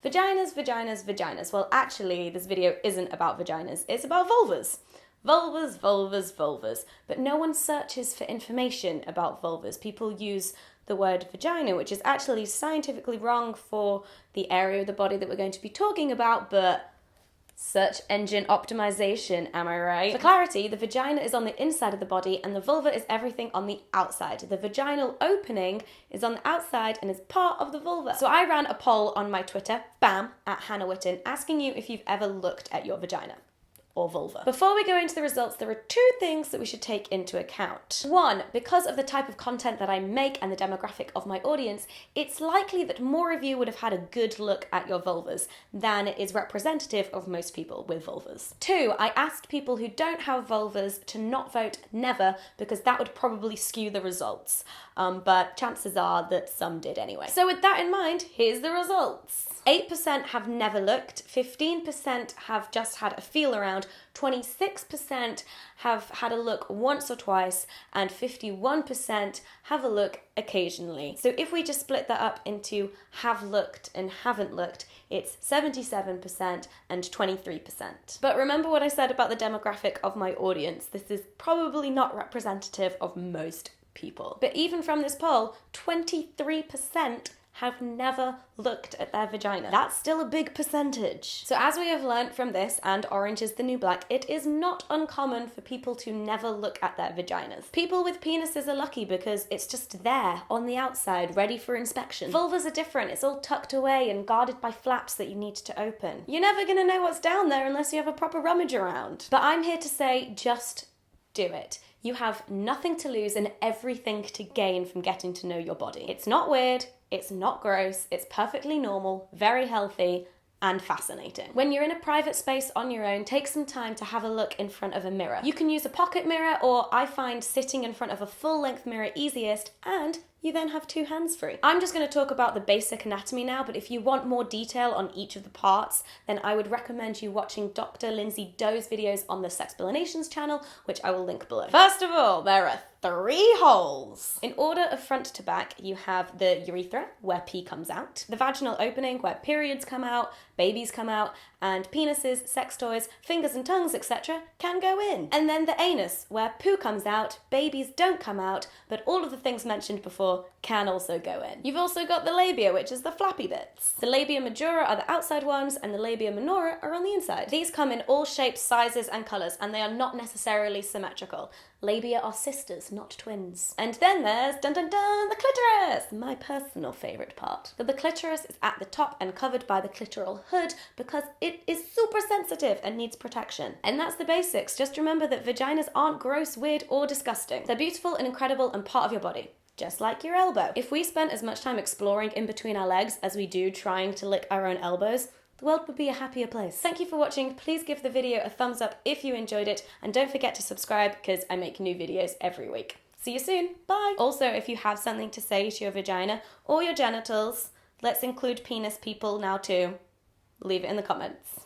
Vaginas, vaginas, vaginas. Well, actually, this video isn't about vaginas. It's about vulvas. Vulvas, vulvas, vulvas. But no one searches for information about vulvas. People use the word vagina, which is actually scientifically wrong for the area of the body that we're going to be talking about, but search engine optimization, am I right? For clarity, the vagina is on the inside of the body and the vulva is everything on the outside. The vaginal opening is on the outside and is part of the vulva. So I ran a poll on my Twitter, bam, at Hannah Witton, asking you if you've ever looked at your vagina or vulva. Before we go into the results, there are two things that we should take into account. One, because of the type of content that I make and the demographic of my audience, it's likely that more of you would have had a good look at your vulvas than is representative of most people with vulvas. Two, I asked people who don't have vulvas to not vote never because that would probably skew the results. But chances are that some did anyway. So with that in mind, here's the results. 8% have never looked, 15% have just had a feel around, 26% have had a look once or twice, and 51% have a look occasionally. So if we just split that up into have looked and haven't looked, it's 77% and 23%. But remember what I said about the demographic of my audience. This is probably not representative of most people. But even from this poll, 23% have never looked at their vagina. That's still a big percentage. So as we have learned from this, and Orange is the New Black, it is not uncommon for people to never look at their vaginas. People with penises are lucky because it's just there on the outside, ready for inspection. Vulvas are different. It's all tucked away and guarded by flaps that you need to open. You're never gonna know what's down there unless you have a proper rummage around. But I'm here to say, just do it. You have nothing to lose and everything to gain from getting to know your body. It's not weird, it's not gross, it's perfectly normal, very healthy, and fascinating. When you're in a private space on your own, take some time to have a look in front of a mirror. You can use a pocket mirror, or I find sitting in front of a full-length mirror easiest, and you then have two hands free. I'm just going to talk about the basic anatomy now, but if you want more detail on each of the parts, then I would recommend you watching Dr. Lindsay Doe's videos on the Sexplanations channel, which I will link below. First of all, there are 3 holes. In order of front to back, you have the urethra, where pee comes out, the vaginal opening, where periods come out, babies come out, and penises, sex toys, fingers and tongues, etc. can go in. And then the anus, where poo comes out, babies don't come out, but all of the things mentioned before can also go in. You've also got the labia, which is the flappy bits. The labia majora are the outside ones, and the labia minora are on the inside. These come in all shapes, sizes, and colours, and they are not necessarily symmetrical. Labia are sisters, not twins. And then there's, dun dun dun, the clitoris, my personal favourite part. So the clitoris is at the top and covered by the clitoral hood because it is super sensitive and needs protection. And that's the basics. Just remember that vaginas aren't gross, weird, or disgusting. They're beautiful and incredible and part of your body. Just like your elbow. If we spent as much time exploring in between our legs as we do trying to lick our own elbows, the world would be a happier place. Thank you for watching. Please give the video a thumbs up if you enjoyed it, and don't forget to subscribe because I make new videos every week. See you soon. Bye. Also, if you have something to say to your vagina or your genitals, let's include penis people now too. Leave it in the comments.